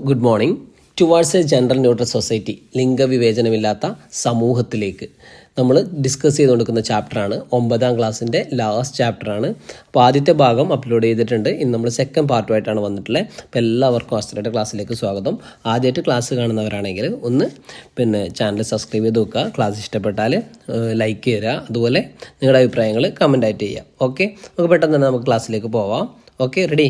Good morning. Towards a gender neutral society, ലിംഗവിവേചനമില്ലാത്ത സമൂഹത്തിലേക്ക് നമ്മൾ ഡിസ്കസ് ചെയ്തുകൊണ്ടിരിക്കുന്ന ചാപ്റ്ററാണ്. 9ാം ക്ലാസ്സിൻ്റെ ലാസ്റ്റ് ചാപ്റ്ററാണ്. അപ്പോൾ ആദ്യത്തെ ഭാഗം അപ്ലോഡ് ചെയ്തിട്ടുണ്ട്. ഇന്ന് നമ്മൾ സെക്കൻഡ് പാർട്ടുമായിട്ടാണ് വന്നിട്ടുള്ളത്. അപ്പോൾ എല്ലാവർക്കും ആസ്ട്രയുടെ ക്ലാസ്സിലേക്ക് സ്വാഗതം. ആദ്യമായിട്ട് ക്ലാസ് കാണുന്നവരാണെങ്കിൽ ഒന്ന് ചാനൽ സബ്സ്ക്രൈബ് ചെയ്ത് വെക്കുക. ക്ലാസ് ഇഷ്ടപ്പെട്ടാൽ ലൈക്ക് ചെയ്യുക. അതുപോലെ നിങ്ങളുടെ അഭിപ്രായങ്ങൾ കമൻ്റായിട്ട് ചെയ്യുക. ഓക്കെ, നമുക്ക് പെട്ടെന്ന് തന്നെ നമുക്ക് ക്ലാസ്സിലേക്ക് പോവാം. Okay, ready?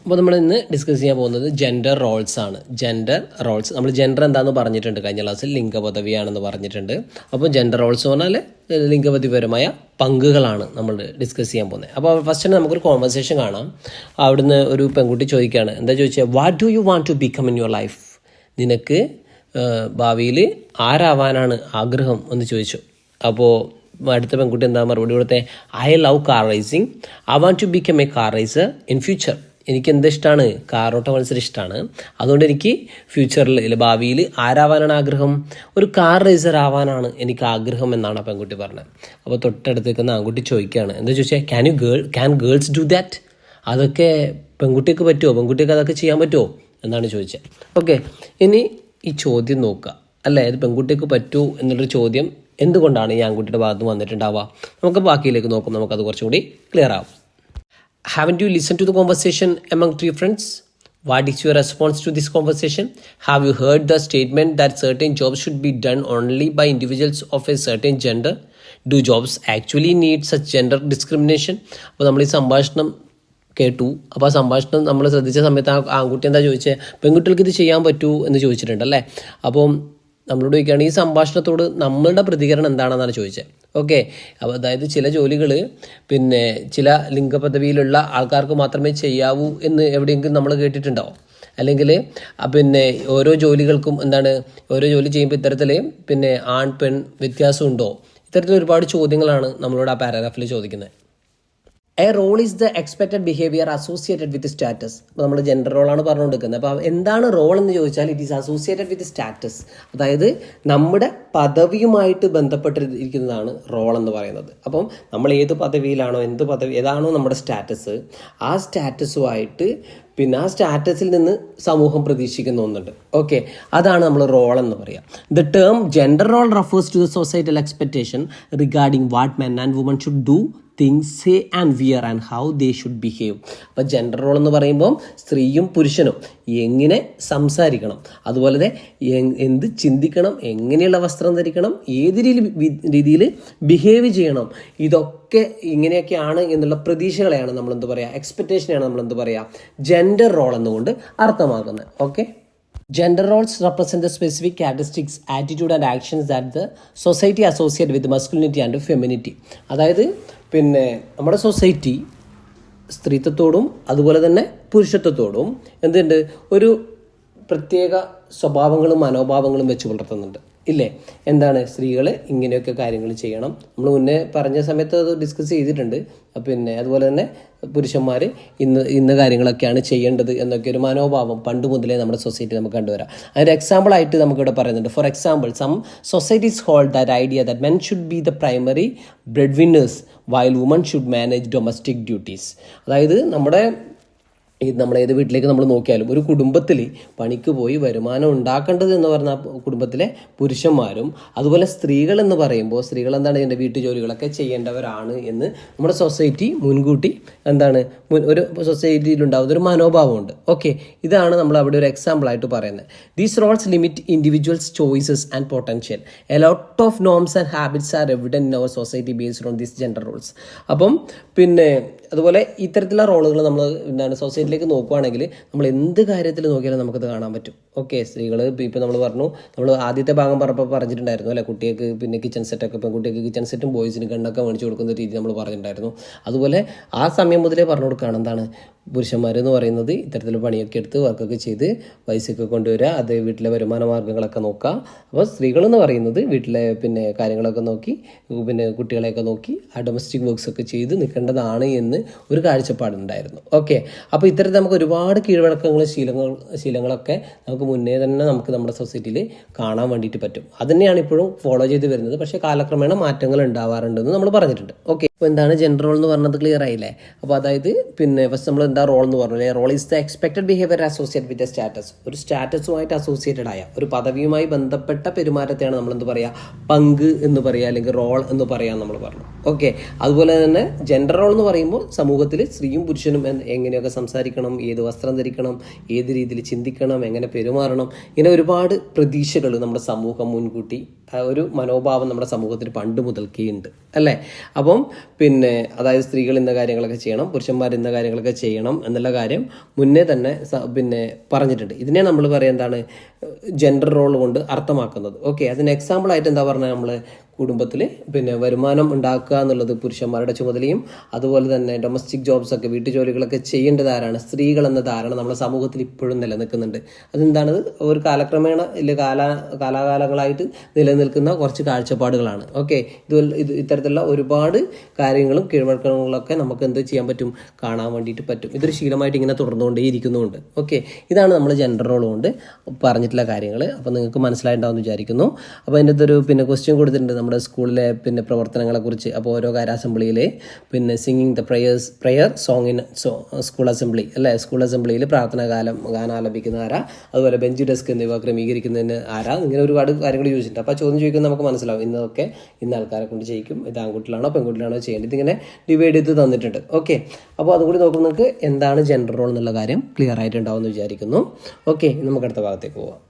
അപ്പോൾ നമ്മൾ ഇന്ന് ഡിസ്കസ് ചെയ്യാൻ പോകുന്നത് ജെൻഡർ റോൾസ് ആണ്. ജെൻഡർ റോൾസ്, നമ്മൾ ജെൻഡർ എന്താണെന്ന് പറഞ്ഞിട്ടുണ്ട് കഴിഞ്ഞ ക്ലാസ്സിൽ, ലിംഗപദവിയാണെന്ന് പറഞ്ഞിട്ടുണ്ട്. അപ്പോൾ ജെൻഡർ റോൾസ് എന്ന് പറഞ്ഞാൽ ലിംഗപദവിപരമായ പങ്കുകളാണ് നമ്മൾ ഡിസ്കസ് ചെയ്യാൻ പോകുന്നത്. അപ്പോൾ ഫസ്റ്റ് നമുക്കൊരു കോൺവെർസേഷൻ കാണാം. അവിടുന്ന് ഒരു പെൺകുട്ടി ചോദിക്കുകയാണ്, എന്താ ചോദിച്ചാൽ, what do you want to become in your life? നിനക്ക് ഭാവിയിൽ ആരാവാനാണ് ആഗ്രഹം എന്ന് ചോദിച്ചു. അപ്പോൾ അടുത്ത പെൺകുട്ടി എന്താ മറുപടി കൊടുത്തേ? I love car racing, I want to become a car racer in future. എനിക്ക് എന്താ ഇഷ്ടമാണ്? കാറോട്ട മത്സരം ഇഷ്ടമാണ്. അതുകൊണ്ട് എനിക്ക് ഫ്യൂച്ചറിൽ ഭാവിയിൽ ആരാവാനാണ് ആഗ്രഹം? ഒരു കാർ റേസർ ആവാനാണ് എനിക്ക് ആഗ്രഹം എന്നാണ് ആ പെൺകുട്ടി പറഞ്ഞത്. അപ്പോൾ തൊട്ടടുത്ത് നിൽക്കുന്ന ആൺകുട്ടി ചോദിക്കുകയാണ്, എന്താ ചോദിച്ചാൽ, ക്യാൻ ഗേൾസ് ഡു ദാറ്റ്? അതൊക്കെ പെൺകുട്ടിക്ക് പറ്റുമോ? പെൺകുട്ടിക്ക് അതൊക്കെ ചെയ്യാൻ പറ്റുമോ എന്നാണ് ചോദിച്ചത്. ഓക്കെ, ഇനി ഈ ചോദ്യം നോക്കുക, അല്ലേ? ഇത് പെൺകുട്ടിക്ക് പറ്റൂ എന്നുള്ളൊരു ചോദ്യം എന്തുകൊണ്ടാണ് ഈ ആൺകുട്ടിയുടെ ഭാഗത്ത് വന്നിട്ടുണ്ടാവുക? നമുക്ക് ബാക്കിയിലേക്ക് നോക്കും, നമുക്കത് കുറച്ചും കൂടി ക്ലിയർ ആവും. Haven't you listened to the conversation among three friends? What is your response to this conversation? Have you heard the statement that certain jobs should be done only by individuals of a certain gender? Do jobs actually need such gender discrimination? അപ്പോൾ നമ്മൾ ഈ സംഭാഷണം കേട്ടു. അപ്പോൾ ആ സംഭാഷണം നമ്മൾ ശ്രദ്ധിച്ച സമയത്ത് ആൺകുട്ടി എന്താ ചോദിച്ചത്? പെൺകുട്ടികൾക്ക് ഇത് ചെയ്യാൻ പറ്റൂ എന്ന് ചോദിച്ചിട്ടുണ്ടല്ലേ. അപ്പം നമ്മളോട് ചോദിക്കുകയാണ്, ഈ സംഭാഷണത്തോട് നമ്മളുടെ പ്രതികരണം എന്താണെന്നാണ് ചോദിച്ചത്. ഓക്കെ, അപ്പോൾ അതായത് ചില ജോലികൾ ചില ലിംഗപദവിയിലുള്ള ആൾക്കാർക്ക് മാത്രമേ ചെയ്യാവൂ എന്ന് എവിടെയെങ്കിലും നമ്മൾ കേട്ടിട്ടുണ്ടാവും. അല്ലെങ്കിൽ ഓരോ ജോലികൾക്കും ഓരോ ജോലി ചെയ്യുമ്പോൾ ഇത്തരത്തിൽ ആൺ പെൺ വ്യത്യാസമുണ്ടോ? ഇത്തരത്തിൽ ഒരുപാട് ചോദ്യങ്ങളാണ് നമ്മളോട് ആ പാരഗ്രാഫിൽ ചോദിക്കുന്നത്. A role is the expected behaviour associated with status. അപ്പോൾ നമ്മൾ ജെൻഡർ റോളാണ് പറഞ്ഞുകൊണ്ടിരിക്കുന്നത്. അപ്പോൾ എന്താണ് റോൾ എന്ന് ചോദിച്ചാൽ, it is associated with status. അതായത് നമ്മുടെ പദവിയുമായിട്ട് ബന്ധപ്പെട്ടിരിക്കുന്നതാണ് റോൾ എന്ന് പറയുന്നത്. അപ്പം നമ്മൾ ഏത് പദവിയിലാണോ, ഏതാണോ നമ്മുടെ സ്റ്റാറ്റസ്, ആ സ്റ്റാറ്റസുമായിട്ട് ആ സ്റ്റാറ്റസിൽ നിന്ന് സമൂഹം പ്രതീക്ഷിക്കുന്ന ഒന്നുണ്ട്. ഓക്കെ, അതാണ് നമ്മൾ റോൾ എന്ന് പറയുക. The term gender role refers to the societal expectation regarding what men and women should do, things, say and wear and how they should behave. അപ്പോൾ ജെൻഡർ റോൾ എന്ന് പറയുമ്പോൾ സ്ത്രീയും പുരുഷനും എങ്ങനെ സംസാരിക്കണം, അതുപോലെ എന്ത് ചിന്തിക്കണം, എങ്ങനെയുള്ള വസ്ത്രം ധരിക്കണം, ഏത് രീതിയിൽ ബിഹേവ് ചെയ്യണം, ഇതൊക്കെ ഇങ്ങനെയൊക്കെയാണ് എന്നുള്ള പ്രതീക്ഷകളെയാണ് നമ്മളെന്ത് പറയുക, എക്സ്പെക്റ്റേഷനെയാണ് നമ്മളെന്ത് പറയുക, ജെൻഡർ റോൾ എന്നുകൊണ്ട് അർത്ഥമാക്കുന്നത്. Okay, gender roles represent the specific characteristics, attitude and actions that the society associate with masculinity and femininity. അതായത് നമ്മുടെ സൊസൈറ്റി സ്ത്രീത്വത്തോടും അതുപോലെ തന്നെ പുരുഷത്വത്തോടും എന്തുണ്ട്, ഒരു പ്രത്യേക സ്വഭാവങ്ങളും മനോഭാവങ്ങളും വെച്ച് പുലർത്തുന്നുണ്ട്, ഇല്ലേ? എന്താണ്, സ്ത്രീകൾ ഇങ്ങനെയൊക്കെ കാര്യങ്ങൾ ചെയ്യണം. നമ്മൾ മുന്നേ പറഞ്ഞ സമയത്ത് അത് ഡിസ്കസ് ചെയ്തിട്ടുണ്ട്. അതുപോലെ തന്നെ പുരുഷന്മാർ ഇന്ന കാര്യങ്ങളൊക്കെയാണ് ചെയ്യേണ്ടത് എന്നൊക്കെ ഒരു മനോഭാവം പണ്ട് മുതലേ നമ്മുടെ സൊസൈറ്റി നമുക്ക് കണ്ടുവരാം. അതിൻ്റെ എക്സാമ്പിളായിട്ട് നമുക്കിവിടെ പറയുന്നുണ്ട്. For example, some societies hold that idea that men should be the primary breadwinners while women should manage domestic duties. അതായത് നമ്മൾ ഏത് വീട്ടിലേക്ക് നമ്മൾ നോക്കിയാലും ഒരു കുടുംബത്തിൽ പണിക്ക് പോയി വരുമാനം ഉണ്ടാക്കേണ്ടത് എന്ന് പറഞ്ഞ കുടുംബത്തിലെ പുരുഷന്മാരും അതുപോലെ സ്ത്രീകൾ എന്ന് പറയുമ്പോൾ സ്ത്രീകൾ ഇതിൻ്റെ വീട്ടു ജോലികളൊക്കെ ചെയ്യേണ്ടവരാണ് എന്ന് നമ്മുടെ സൊസൈറ്റി മുൻകൂട്ടി ഒരു സൊസൈറ്റിയിലുണ്ടാകുന്ന ഒരു മനോഭാവമുണ്ട്. ഓക്കെ, ഇതാണ് നമ്മൾ അവിടെ ഒരു എക്സാമ്പിളായിട്ട് പറയുന്നത്. These roles limit individuals choices and potential. A lot of norms and habits are evident in our society based on these gender roles. അപ്പം അതുപോലെ ഇത്തരത്തിലുള്ള റോളുകൾ നമ്മൾ സൊസൈറ്റിയിലേക്ക് നോക്കുകയാണെങ്കിൽ നമ്മൾ എന്ത് കാര്യത്തിൽ നോക്കിയാലും നമുക്കത് കാണാൻ പറ്റും. ഓക്കെ, സ്ത്രീകൾ ഇപ്പോൾ നമ്മൾ ആദ്യത്തെ ഭാഗം പറഞ്ഞിട്ടുണ്ടായിരുന്നു, അല്ലെ? കുട്ടികൾക്ക് കിച്ചൺ സെറ്റൊക്കെ, പെൺകുട്ടികൾക്ക് കിച്ചൺ സെറ്റും ബോയ്സിന് ഗണ്ണൊക്കെ മേടിച്ചു കൊടുക്കുന്ന രീതി നമ്മൾ പറഞ്ഞിട്ടുണ്ടായിരുന്നു. അതുപോലെ ആ സമയം മുതലേ പറഞ്ഞു കൊടുക്കുകയാണ് എന്താണ്, പുരുഷന്മാരെന്ന് പറയുന്നത് ഇത്തരത്തിൽ പണിയൊക്കെ എടുത്ത് വർക്കൊക്കെ ചെയ്ത് പൈസയൊക്കെ കൊണ്ടുവരിക, അത് വീട്ടിലെ വരുമാന മാർഗ്ഗങ്ങളൊക്കെ നോക്കുക. അപ്പോൾ സ്ത്രീകളെന്ന് പറയുന്നത് വീട്ടിലെ കാര്യങ്ങളൊക്കെ നോക്കി കുട്ടികളെയൊക്കെ നോക്കി ആ ഡൊമസ്റ്റിക് വർക്ക്സ് ഒക്കെ ചെയ്ത് നിൽക്കേണ്ടതാണ് എന്ന് ഒരു കാഴ്ചപ്പാടുണ്ടായിരുന്നു. ഓക്കെ, അപ്പോൾ ഇത്തരത്തിൽ നമുക്ക് ഒരുപാട് കീഴ്വഴക്കങ്ങൾ ശീലങ്ങളൊക്കെ നമുക്ക് മുന്നേ തന്നെ നമുക്ക് നമ്മുടെ സൊസൈറ്റിയിൽ കാണാൻ വേണ്ടിയിട്ട് പറ്റും. അത് തന്നെയാണ് ഇപ്പോഴും ഫോളോ ചെയ്ത് വരുന്നത്. പക്ഷേ കാലക്രമേണ മാറ്റങ്ങൾ ഉണ്ടാവാറുണ്ടെന്ന് നമ്മൾ പറഞ്ഞിട്ടുണ്ട്. ഓക്കെ, അപ്പോൾ എന്താണ് ജെൻഡർ റോൾ എന്ന് പറഞ്ഞത് ക്ലിയർ ആയില്ലേ? അപ്പോൾ അതായത് പിന്നെ ഫസ്റ്റ് നമ്മൾ എന്താ റോൾ എന്ന് പറഞ്ഞാൽ role is the expected behaviour associate with a status. ഒരു സ്റ്റാറ്റസുമായിട്ട് അസോസിയേറ്റഡ് ആയ ഒരു പദവിയുമായി ബന്ധപ്പെട്ട പെരുമാറ്റത്തെയാണ് നമ്മൾ എന്ത് പറയുക, പങ്ക് എന്ന് പറയുക, അല്ലെങ്കിൽ റോൾ എന്ന് പറയാൻ നമ്മൾ പറഞ്ഞു. ഓക്കെ, അതുപോലെ തന്നെ ജെൻഡർ റോൾ എന്ന് പറയുമ്പോൾ സമൂഹത്തിൽ സ്ത്രീയും പുരുഷനും എങ്ങനെയൊക്കെ സംസാരിക്കണം, ഏത് വസ്ത്രം ധരിക്കണം, ഏത് രീതിയിൽ ചിന്തിക്കണം, എങ്ങനെ പെരുമാറണം, ഇങ്ങനെ ഒരുപാട് പ്രതീക്ഷകൾ നമ്മുടെ സമൂഹം മുൻകൂട്ടി ഒരു മനോഭാവം നമ്മുടെ സമൂഹത്തിൽ പണ്ട് മുതൽക്കേ ഉണ്ട് അല്ലേ? അപ്പം പിന്നെ അതായത് സ്ത്രീകൾ ഇന്ന കാര്യങ്ങളൊക്കെ ചെയ്യണം, പുരുഷന്മാർ ഇന്ന കാര്യങ്ങളൊക്കെ ചെയ്യണം എന്നുള്ള കാര്യം മുന്നേ തന്നെ പിന്നെ പറഞ്ഞിട്ടുണ്ട്. ഇതിനെ നമ്മൾ പറയാം എന്താണ്, ജെൻഡർ റോൾ കൊണ്ട് അർത്ഥമാക്കുന്നത്. ഓക്കെ, അതിന് എക്സാമ്പിൾ ആയിട്ട് എന്താ പറഞ്ഞാൽ നമ്മൾ കുടുംബത്തിൽ പിന്നെ വരുമാനം ഉണ്ടാക്കുക എന്നുള്ളത് പുരുഷന്മാരുടെ ചുമതലയും, അതുപോലെ തന്നെ ഡൊമസ്റ്റിക് ജോബ്സ് ഒക്കെ വീട്ടുജോലികളൊക്കെ ചെയ്യേണ്ടത് ആരാണ്, സ്ത്രീകൾ എന്ന ധാരണ നമ്മുടെ സമൂഹത്തിൽ ഇപ്പോഴും നിലനിൽക്കുന്നുണ്ട്. അതെന്താണ്, ഒരു കാലക്രമേണ കാലാകാലങ്ങളായിട്ട് നിലനിൽക്കുന്ന കുറച്ച് കാഴ്ചപ്പാടുകളാണ്. ഓക്കെ, ഇത്തരത്തിലുള്ള ഒരുപാട് കാര്യങ്ങളും കീഴ്വഴക്കങ്ങളൊക്കെ നമുക്ക് എന്ത് ചെയ്യാൻ പറ്റും, കാണാൻ വേണ്ടിയിട്ട് പറ്റും. ഇതൊരു ശീലമായിട്ട് ഇങ്ങനെ തുടർന്നുകൊണ്ടേയിരിക്കുന്നുണ്ട്. ഓക്കെ, ഇതാണ് നമ്മൾ ജെൻഡർ റോൾ കൊണ്ട് പറഞ്ഞിട്ടുള്ള കാര്യങ്ങൾ. അപ്പോൾ നിങ്ങൾക്ക് മനസ്സിലായിട്ടുണ്ടാവുമെന്ന് വിചാരിക്കുന്നു. അപ്പോൾ അതിൻ്റെ ഒരു പിന്നെ ക്വസ്റ്റ്യൻ കൊടുത്തിട്ടുണ്ട് നമ്മുടെ സ്കൂളിലെ പിന്നെ പ്രവർത്തനങ്ങളെക്കുറിച്ച്. അപ്പോൾ ഓരോ കാര്യാസംബ്ലിയിൽ പിന്നെ singing the prayer song in school assembly അല്ലേ, സ്കൂൾ അസംബ്ലിയിൽ ഗാനം ആലപിക്കുന്ന ആരാ, അതുപോലെ ബെഞ്ച് ഡെസ്ക് എന്നിവ ക്രമീകരിക്കുന്നതിന് ആരാ, ഇങ്ങനെ ഒരുപാട് കാര്യങ്ങൾ ചോദിച്ചിട്ടുണ്ട്. അപ്പോൾ ചോദ്യം ചോദിക്കുന്നത് നമുക്ക് മനസ്സിലാവും, ഇന്നതൊക്കെ ഇന്ന ആൾക്കാരെ കൊണ്ട് ചെയ്യിക്കും, ഇത് ആൺകുട്ടികളാണോ പെൺകുട്ടികളാണോ ചെയ്യേണ്ടത്, ഇതിങ്ങനെ ഡിവൈഡ് ചെയ്ത് തന്നിട്ടുണ്ട്. ഓക്കെ, അപ്പോൾ അതുകൂടി നോക്കുമ്പോൾ നിങ്ങൾക്ക് എന്താണ് ജെൻഡർ റോൾ എന്നുള്ള കാര്യം ക്ലിയർ ആയിട്ടുണ്ടാവുമെന്ന് വിചാരിക്കുന്നു. ഓക്കെ, നമുക്ക് അടുത്ത ഭാഗത്തേക്ക് പോവാം.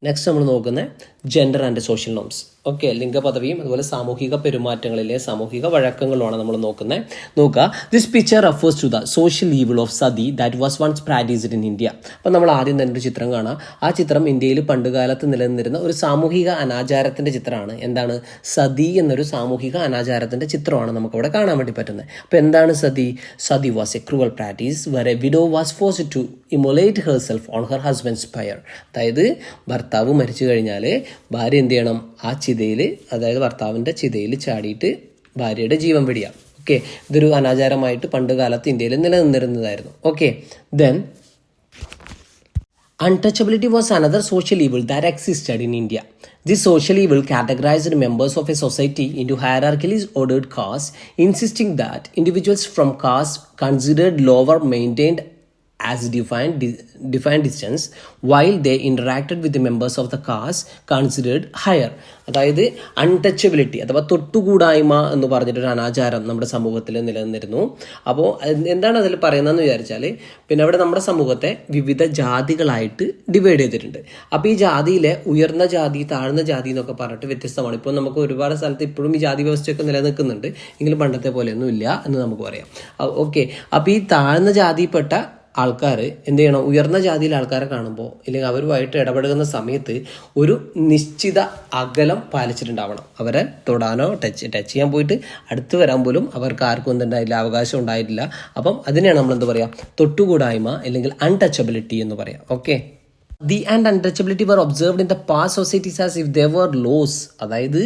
നെക്സ്റ്റ് നമ്മൾ നോക്കുന്നത് gender and social norms. Okay, ലിംഗപദവിയും അതുപോലെ സാമൂഹിക പെരുമാറ്റങ്ങളിലെ സാമൂഹിക വഴക്കങ്ങളുമാണ് നമ്മൾ നോക്കുക. This picture refers to the social evil of Sati that was once practised in India. അപ്പം നമ്മൾ ആദ്യം തന്നെ ഒരു ചിത്രം കാണാം. ആ ചിത്രം ഇന്ത്യയിൽ പണ്ടുകാലത്ത് നിലനിന്നിരുന്ന ഒരു സാമൂഹിക അനാചാരത്തിൻ്റെ ചിത്രമാണ്. എന്താണ്, സതി എന്നൊരു സാമൂഹിക അനാചാരത്തിൻ്റെ ചിത്രമാണ് നമുക്കവിടെ കാണാൻ വേണ്ടി പറ്റുന്നത്. അപ്പോൾ എന്താണ് Sati? Sati was a cruel practice where a widow was forced to immolate herself on her husband's fire. അതായത് ഭർത്താവ് മരിച്ചു കഴിഞ്ഞാൽ ഭാര്യ എന്ത് ചെയ്യണം, ആ ചിതയിൽ, അതായത് ഭർത്താവിൻ്റെ ചിതയിൽ ചാടിയിട്ട് ഭാര്യയുടെ ജീവൻ വെടിയാം. ഓക്കെ, ഇതൊരു അനാചാരമായിട്ട് പണ്ട് കാലത്ത് ഇന്ത്യയിൽ നിലനിന്നിരുന്നതായിരുന്നു. Okay, then untouchability was another social evil that existed in India. This social evil categorized members of a society into hierarchically ordered castes, insisting that individuals from castes considered lower maintained as defined distance, while they interacted with the members of the caste considered higher. അതായത് untouchability അഥവാ തൊട്ടുകൂടായ്മ എന്ന് പറഞ്ഞിട്ടൊരു അനാചാരം നമ്മുടെ സമൂഹത്തിൽ നിലനിന്നിരുന്നു. അപ്പോൾ എന്താണ് അതിൽ പറയുന്നതെന്ന് വിചാരിച്ചാൽ, പിന്നെ അവിടെ നമ്മുടെ സമൂഹത്തെ വിവിധ ജാതികളായിട്ട് ഡിവൈഡ് ചെയ്തിട്ടുണ്ട്. അപ്പോൾ ഈ ജാതിയിലെ ഉയർന്ന ജാതി, താഴ്ന്ന ജാതി എന്നൊക്കെ പറഞ്ഞിട്ട് വ്യത്യസ്തമാണ്. ഇപ്പോൾ നമുക്ക് ഒരുപാട് സ്ഥലത്ത് ഇപ്പോഴും ഈ ജാതി വ്യവസ്ഥയൊക്കെ നിലനിൽക്കുന്നുണ്ട്, എങ്കിലും പണ്ടത്തെ പോലെയൊന്നും ഇല്ല എന്ന് നമുക്ക് പറയാം. ഓക്കെ, അപ്പോൾ ഈ താഴ്ന്ന ജാതിയിൽപ്പെട്ട ആൾക്കാർ എന്ത് ചെയ്യണം, ഉയർന്ന ജാതിയിലെ ആൾക്കാരെ കാണുമ്പോൾ അല്ലെങ്കിൽ അവരുമായിട്ട് ഇടപെടുന്ന സമയത്ത് ഒരു നിശ്ചിത അകലം പാലിച്ചിട്ടുണ്ടാവണം. അവരെ തൊടാനോ ടച്ച് ചെയ്യാൻ പോയിട്ട് അടുത്ത് വരാൻ പോലും അവർക്ക് ആർക്കും എന്തുണ്ടായില്ല, അവകാശം ഉണ്ടായിട്ടില്ല. അപ്പം അതിനെയാണ് നമ്മൾ എന്ത് പറയുക, തൊട്ടുകൂടായ്മ അല്ലെങ്കിൽ അൺടച്ചബിലിറ്റി എന്ന് പറയാം. Okay, The and untouchability were observed in the past societies as if they were laws. അതായത്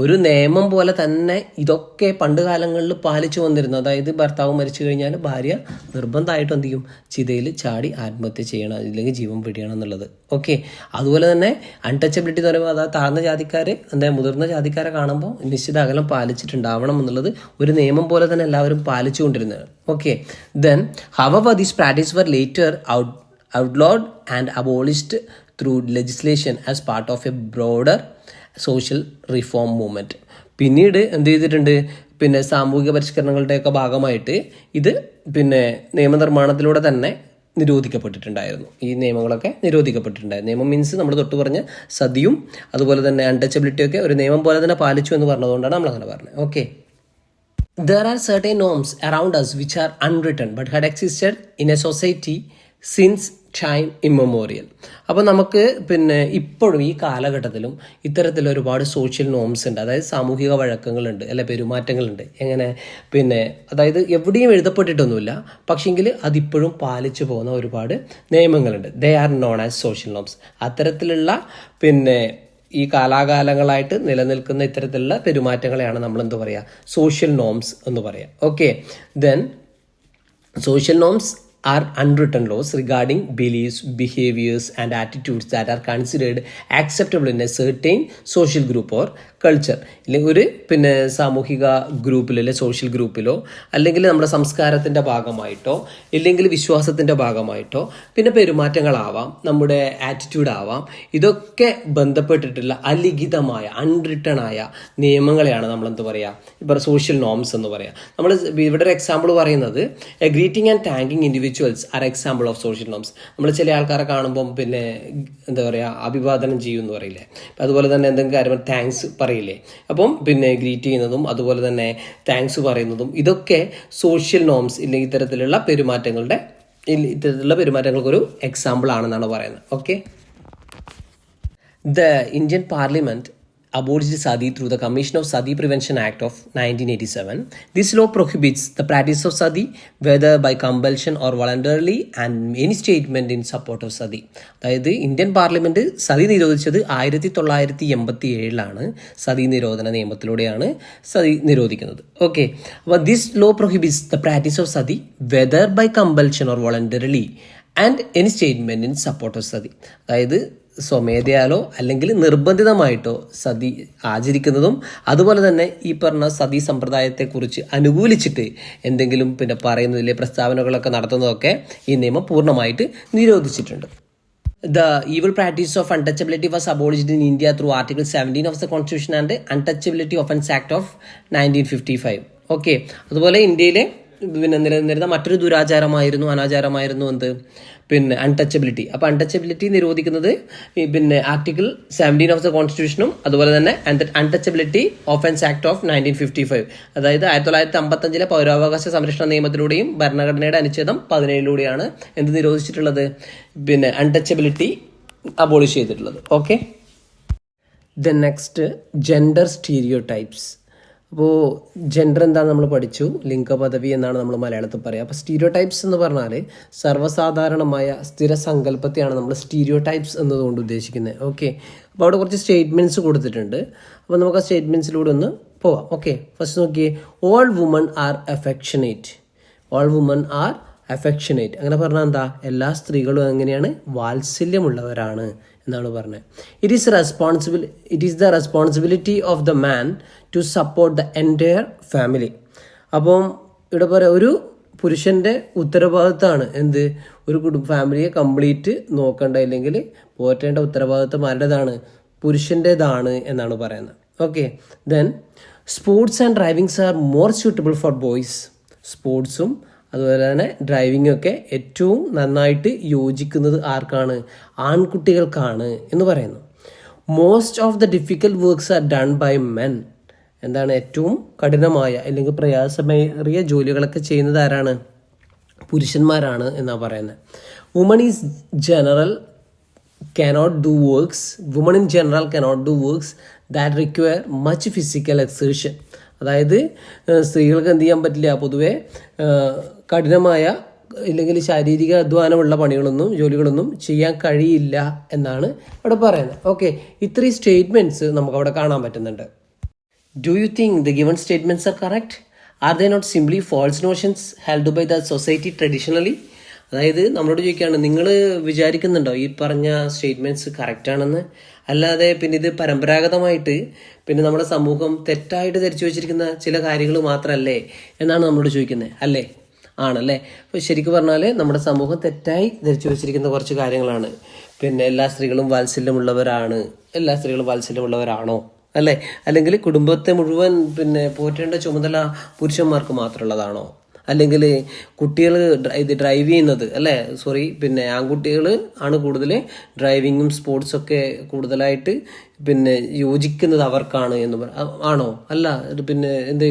ഒരു നിയമം പോലെ തന്നെ ഇതൊക്കെ പണ്ട് കാലങ്ങളിൽ പാലിച്ചു വന്നിരുന്നു. അതായത് ഭർത്താവ് മരിച്ചു കഴിഞ്ഞാൽ ഭാര്യ നിർബന്ധമായിട്ടും എന്ത് ചെയ്യും, ചിതയിൽ ചാടി ആത്മഹത്യ ചെയ്യണം, അല്ലെങ്കിൽ ജീവൻ പിടിയണം എന്നുള്ളത്. ഓക്കെ, അതുപോലെ തന്നെ അൺടച്ചബിലിറ്റി എന്ന് പറയുമ്പോൾ അതായത് താഴ്ന്ന ജാതിക്കാർ മുതിർന്ന ജാതിക്കാരെ കാണുമ്പോൾ നിശ്ചിത അകലം പാലിച്ചിട്ടുണ്ടാവണം എന്നുള്ളത് ഒരു നിയമം പോലെ തന്നെ എല്ലാവരും പാലിച്ചുകൊണ്ടിരുന്നത്. Okay, then however these practices were later outlawed and abolished through legislation as part of a broader social reform movement. പിന്നീട് എന്ത് ചെയ്തിട്ടുണ്ട്, പിന്നെ സാമൂഹിക പരിഷ്കരണങ്ങളുടെയൊക്കെ ഭാഗമായിട്ട് ഇത് പിന്നെ നിയമനിർമ്മാണത്തിലൂടെ തന്നെ നിരോധിക്കപ്പെട്ടിട്ടുണ്ടായിരുന്നു. ഈ നിയമങ്ങളൊക്കെ നിരോധിക്കപ്പെട്ടിട്ടുണ്ടായിരുന്നു. നിയമം മീൻസ് നമ്മൾ തൊട്ട് പറഞ്ഞ സതിയും അതുപോലെ തന്നെ അൺടച്ചബിലിറ്റിയൊക്കെ ഒരു നിയമം പോലെ തന്നെ പാലിച്ചു എന്ന് പറഞ്ഞതുകൊണ്ടാണ് നമ്മളങ്ങനെ പറഞ്ഞത്. Okay, there are certain norms around us which are unwritten but had existed in a society since time immemorial. അപ്പോൾ നമുക്ക് പിന്നെ ഇപ്പോഴും ഈ കാലഘട്ടത്തിലും ഇത്തരത്തിലുള്ള ഒരുപാട് സോഷ്യൽ നോംസ് ഉണ്ട്, അതായത് സാമൂഹിക വഴക്കങ്ങളുണ്ട്, അല്ലെ പെരുമാറ്റങ്ങളുണ്ട്. എങ്ങനെ പിന്നെ അതായത് എവിടെയും എഴുതപ്പെട്ടിട്ടൊന്നുമില്ല, പക്ഷെങ്കിൽ അതിപ്പോഴും പാലിച്ചു പോകുന്ന ഒരുപാട് നിയമങ്ങളുണ്ട്. They are known as social norms. അത്തരത്തിലുള്ള പിന്നെ ഈ കാലാകാലങ്ങളായിട്ട് നിലനിൽക്കുന്ന ഇത്തരത്തിലുള്ള പെരുമാറ്റങ്ങളെയാണ് നമ്മൾ എന്ത് പറയുക, സോഷ്യൽ നോംസ് എന്ന് പറയാം. Okay, then social norms are unwritten laws regarding beliefs, behaviors, and attitudes that are considered acceptable in a certain social group or culture. ഇല്ലെങ്കിൽ ഒരു സാമൂഹിക ഗ്രൂപ്പിലോ അല്ലെങ്കിൽ സോഷ്യൽ ഗ്രൂപ്പിലോ അല്ലെങ്കിൽ നമ്മുടെ സംസ്കാരത്തിൻ്റെ ഭാഗമായിട്ടോ ഇല്ലെങ്കിൽ വിശ്വാസത്തിൻ്റെ ഭാഗമായിട്ടോ പെരുമാറ്റങ്ങളാവാം, നമ്മുടെ ആറ്റിറ്റ്യൂഡ് ആവാം. ഇതൊക്കെ ബന്ധപ്പെട്ടിട്ടുള്ള അലിഖിതമായ അൺറിട്ടൺ ആയ നിയമങ്ങളെയാണ് നമ്മൾ എന്ത് പറയുക, ഇപ്പോൾ സോഷ്യൽ നോംസ് എന്ന് പറയാം. നമ്മൾ ഇവിടെ ഒരു എക്സാമ്പിൾ പറയുന്നത് greeting and thanking individuals are example of social norms. നമ്മൾ ചില ആൾക്കാരെ കാണുമ്പം എന്താ പറയുക, അഭിവാദനം ചെയ്യും എന്ന് പറയില്ലേ, അതുപോലെ തന്നെ എന്തെങ്കിലും കാര്യം താങ്ക്സ് പറയില്ലേ. അപ്പം ഗ്രീറ്റ് ചെയ്യുന്നതും അതുപോലെ തന്നെ താങ്ക്സ് പറയുന്നതും ഇതൊക്കെ സോഷ്യൽ നോംസ് ഇല്ലെങ്കിൽ ഇത്തരത്തിലുള്ള പെരുമാറ്റങ്ങൾക്കൊരു എക്സാമ്പിൾ ആണെന്നാണ് പറയുന്നത്. Okay. The Indian parliament abolished sati through the Commission of Sati Prevention Act of 1987. This law prohibits the practice of sati whether by compulsion or voluntarily and any statement in support of sati. അതായത് Indian parliament sati നിരോധിച്ചത് 1987 സതി നിരോധന നിയമത്തിലൂടെയാണ് സതി നിരോധിക്കുന്നത്. Okay. അപ്പോൾ this law prohibits the practice of sati whether by compulsion or voluntarily and any statement in support of sati. അതായത് സ്വമേധയാലോ അല്ലെങ്കിൽ നിർബന്ധിതമായിട്ടോ സതി ആചരിക്കുന്നതും അതുപോലെ തന്നെ ഈ പറഞ്ഞ സതി സമ്പ്രദായത്തെക്കുറിച്ച് അനുകൂലിച്ചിട്ട് എന്തെങ്കിലും പറയുന്നതിലെ പ്രസ്താവനകളൊക്കെ നടത്തുന്നതൊക്കെ ഈ നിയമം പൂർണ്ണമായിട്ട് നിരോധിച്ചിട്ടുണ്ട്. The evil practice of untouchability was abolished in India through Article 17 of the Constitution and Untouchability Offence Act of 1955. Okay. അതുപോലെ ഇന്ത്യയിലെ നിലനിന്നിരുന്ന മറ്റൊരു ദുരാചാരമായിരുന്നു, അനാചാരമായിരുന്നു അൺടച്ചബിലിറ്റി. അപ്പോൾ അൺടച്ചബിലിറ്റി നിരോധിക്കുന്നത് ആർട്ടിക്കിൾ 17 ഓഫ് ദ കോൺസ്റ്റിറ്റ്യൂഷനും അതുപോലെ തന്നെ അൺടച്ചബിലിറ്റി ഓഫൻസ് ആക്ട് ഓഫ് 1955, അതായത് 1955 പൗരാവകാശ സംരക്ഷണ നിയമത്തിലൂടെയും ഭരണഘടനയുടെ അനുച്ഛേദം 17 എന്ത് നിരോധിച്ചിട്ടുള്ളത്, അൺടച്ചബിലിറ്റി അബോളിഷ് ചെയ്തിട്ടുള്ളത്. Okay. Then next gender stereo types. അപ്പോൾ ജെൻഡർ എന്താണ് നമ്മൾ പഠിച്ചു, ലിംഗപദവി എന്നാണ് നമ്മൾ മലയാളത്തിൽ പറയുക. അപ്പോൾ സ്റ്റീരിയോ ടൈപ്സ് എന്ന് പറഞ്ഞാൽ സർവ്വസാധാരണമായ സ്ഥിരസങ്കല്പത്തെയാണ് നമ്മൾ സ്റ്റീരിയോ ടൈപ്സ് എന്നതുകൊണ്ട് ഉദ്ദേശിക്കുന്നത്. ഓക്കെ. അപ്പോൾ അവിടെ കുറച്ച് സ്റ്റേറ്റ്മെൻറ്റ്സ് കൊടുത്തിട്ടുണ്ട്. അപ്പോൾ നമുക്ക് ആ സ്റ്റേറ്റ്മെൻറ്റ്സിലൂടെ ഒന്ന് പോവാം. ഓക്കെ. ഫസ്റ്റ് നോക്കിയേ, all women are affectionate. All women are affectionate അങ്ങനെ പറഞ്ഞാൽ എന്താ, എല്ലാ സ്ത്രീകളും എങ്ങനെയാണ്, വാത്സല്യമുള്ളവരാണ് എന്നാണ് പറഞ്ഞത്. It is the responsibility of the man to support the entire family. അപ്പം ഇവിടെ പറയാം, ഒരു പുരുഷൻ്റെ ഉത്തരവാദിത്തമാണ് ഒരു ഫാമിലിയെ കംപ്ലീറ്റ് നോക്കേണ്ട അല്ലെങ്കിൽ പോറ്റേണ്ട ഉത്തരവാദിത്തം ആരുടേതാണ്, പുരുഷൻ്റേതാണ് എന്നാണ് പറയുന്നത്. Okay. Then sports and drivings are more suitable for boys. സ്പോർട്സും അതുപോലെ തന്നെ ഡ്രൈവിംഗ് ഒക്കെ ഏറ്റവും നന്നായിട്ട് യോജിക്കുന്നത് ആർക്കാണ്, ആൺകുട്ടികൾക്കാണ് എന്ന് പറയുന്നു. Most of the difficult works are done by men. എന്താണ്, ഏറ്റവും കഠിനമായ അല്ലെങ്കിൽ പ്രയാസമേറിയ ജോലികളൊക്കെ ചെയ്യുന്നത് ആരാണ്, പുരുഷന്മാരാണ് എന്നാണ് പറയുന്നത്. Woman in general cannot do works that require much physical exertion. അതായത് സ്ത്രീകൾക്ക് എന്ത് ചെയ്യാൻ പറ്റില്ല, പൊതുവെ കഠിനമായ ഇല്ലെങ്കിൽ ശാരീരിക അധ്വാനമുള്ള ജോലികളൊന്നും ചെയ്യാൻ കഴിയില്ല എന്നാണ് അവിടെ പറയുന്നത്. ഓക്കെ. ഇത്രയും സ്റ്റേറ്റ്മെൻറ്റ്സ് നമുക്ക് അവിടെ കാണാൻ പറ്റുന്നുണ്ട്. Do you think the given statements are correct? Are they not simply false notions held by the society traditionally? അതായത് നമ്മളോട് ചോദിക്കുകയാണ്, നിങ്ങൾ വിചാരിക്കുന്നുണ്ടോ ഈ പറഞ്ഞ സ്റ്റേറ്റ്മെൻറ്റ്സ് കറക്റ്റാണെന്ന്? അല്ലാതെ ഇത് പരമ്പരാഗതമായിട്ട് നമ്മുടെ സമൂഹം തെറ്റായിട്ട് ധരിച്ചു വെച്ചിരിക്കുന്ന ചില കാര്യങ്ങൾ മാത്രമല്ലേ എന്നാണ് നമ്മളോട് ചോദിക്കുന്നത്. അല്ലേ? ആണല്ലേ? അപ്പോൾ ശരിക്കും പറഞ്ഞാൽ നമ്മുടെ സമൂഹം തെറ്റായി ധരിച്ചു വെച്ചിരിക്കുന്ന കുറച്ച് കാര്യങ്ങളാണ്. എല്ലാ സ്ത്രീകളും വാത്സല്യമുള്ളവരാണോ അല്ലേ? അല്ലെങ്കിൽ കുടുംബത്തെ മുഴുവൻ പോറ്റേണ്ട ചുമതല പുരുഷന്മാർക്ക് മാത്രമുള്ളതാണോ? അല്ലെങ്കിൽ കുട്ടികൾ ഡ്രൈവ് ചെയ്യുന്നത് ആൺകുട്ടികൾ ആണ് കൂടുതൽ ഡ്രൈവിങ്ങും സ്പോർട്സൊക്കെ കൂടുതലായിട്ട് യോജിക്കുന്നത് അവർക്കാണ് എന്ന് ആണോ? അല്ല,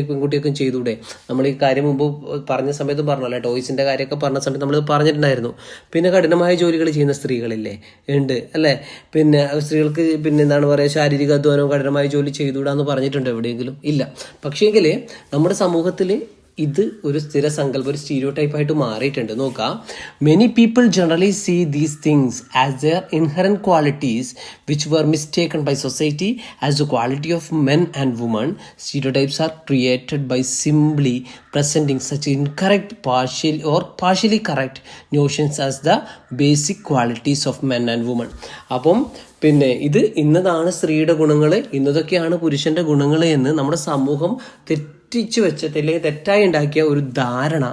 പെൺകുട്ടിയൊക്കെ ചെയ്തൂടെ? നമ്മൾ ഈ കാര്യം മുമ്പ് പറഞ്ഞ സമയത്ത് പറഞ്ഞല്ലേ, ടോയ്സിൻ്റെ കാര്യമൊക്കെ പറഞ്ഞ സമയത്ത് നമ്മൾ പറഞ്ഞിട്ടുണ്ടായിരുന്നു. കഠിനമായ ജോലികൾ ചെയ്യുന്ന സ്ത്രീകളില്ലേ, ഉണ്ട് അല്ലേ? സ്ത്രീകൾക്ക് എന്താണ് പറയുക, ശാരീരിക അധ്വാനവും കഠിനമായ ജോലി ചെയ്തുകൂടാന്ന് പറഞ്ഞിട്ടുണ്ട് എവിടെയെങ്കിലും? ഇല്ല. പക്ഷേങ്കിൽ നമ്മുടെ സമൂഹത്തിൽ ഇത് ഒരു സ്ഥിര സങ്കല്പം, ഒരു സ്റ്റീരിയോ ടൈപ്പായിട്ട് മാറിയിട്ടുണ്ട്. നോക്കാം, many people generally see these things as their inherent qualities which were mistaken by society as the quality of men and women. Stereotypes are created by simply presenting such incorrect, partially correct notions as the basic qualities of men and women. അപ്പം പിന്നെ ഇത് ഇന്നതാണ് സ്ത്രീയുടെ ഗുണങ്ങൾ, ഇന്നതൊക്കെയാണ് പുരുഷൻ്റെ ഗുണങ്ങൾ എന്ന് നമ്മുടെ സമൂഹം തെറ്റിച്ച് വെച്ചിട്ട് അല്ലെങ്കിൽ തെറ്റായി ഉണ്ടാക്കിയ ഒരു ധാരണ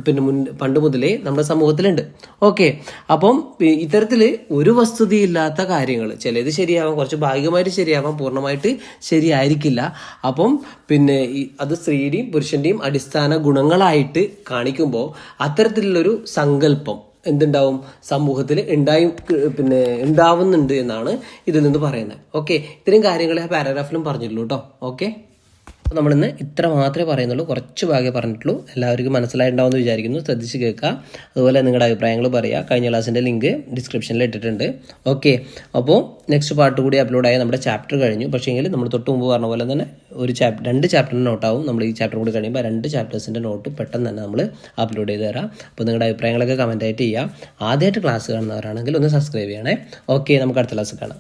പിന്നെ പണ്ട് മുതലേ നമ്മുടെ സമൂഹത്തിലുണ്ട്. ഓക്കെ, അപ്പം ഇത്തരത്തിൽ ഒരു വസ്തുതയില്ലാത്ത കാര്യങ്ങൾ, ചിലത് ശരിയാവാം, കുറച്ച് ഭാഗികമായിട്ട് ശരിയാവാം, പൂർണ്ണമായിട്ട് ശരിയായിരിക്കില്ല. അപ്പം പിന്നെ അത് സ്ത്രീയുടെയും പുരുഷൻ്റെയും അടിസ്ഥാന ഗുണങ്ങളായിട്ട് കാണിക്കുമ്പോൾ അത്തരത്തിലുള്ളൊരു സങ്കല്പം എന്തുണ്ടാവും, സമൂഹത്തിൽ ഉണ്ടാവുന്നുണ്ട് എന്നാണ് ഇതിൽ നിന്ന് പറയുന്നത്. ഓക്കെ, ഇത്രയും കാര്യങ്ങളെ ആ പാരഗ്രാഫിലും പറഞ്ഞിട്ടുള്ളൂ കേട്ടോ. ഓക്കെ, അപ്പോൾ നമ്മളിന്ന് ഇത്ര മാത്രമേ പറയുന്നുള്ളൂ, കുറച്ച് ഭാഗമേ പറഞ്ഞിട്ടുള്ളൂ. എല്ലാവർക്കും മനസ്സിലായിട്ടുണ്ടാവുമെന്ന് വിചാരിക്കുന്നു. ശ്രദ്ധിച്ച് കേൾക്കുക, അതുപോലെ നിങ്ങളുടെ അഭിപ്രായങ്ങൾ പറയുക. കഴിഞ്ഞ ക്ലാസ്സിൻ്റെ ലിങ്ക് ഡിസ്ക്രിപ്ഷനിൽ ഇട്ടിട്ടുണ്ട്. ഓക്കെ, അപ്പോൾ നെക്സ്റ്റ് പാർട്ട് കൂടി അപ്ലോഡായ നമ്മുടെ ചാപ്റ്റർ കഴിഞ്ഞു. പക്ഷേങ്കിൽ നമ്മൾ തൊട്ട് മുമ്പ് പറഞ്ഞ പോലെ തന്നെ രണ്ട് ചാപ്റ്ററിൻ്റെ നോട്ടാവും. നമ്മൾ ഈ ചാപ്റ്റർ കൂടി കഴിയുമ്പോൾ 2 ചാപ്റ്റേഴ്സിൻ്റെ നോട്ട് പെട്ടെന്ന് തന്നെ നമ്മൾ അപ്ലോഡ് ചെയ്ത് തരാം. അപ്പോൾ നിങ്ങളുടെ അഭിപ്രായങ്ങളൊക്കെ കമൻറ്റായിട്ട് ചെയ്യുക. ആദ്യമായിട്ട് ക്ലാസ് കാണുന്നവരാണെങ്കിൽ ഒന്ന് സബ്സ്ക്രൈബ് ചെയ്യണേ. ഓക്കെ, നമുക്ക് അടുത്ത ക്ലാസ് കാണാം.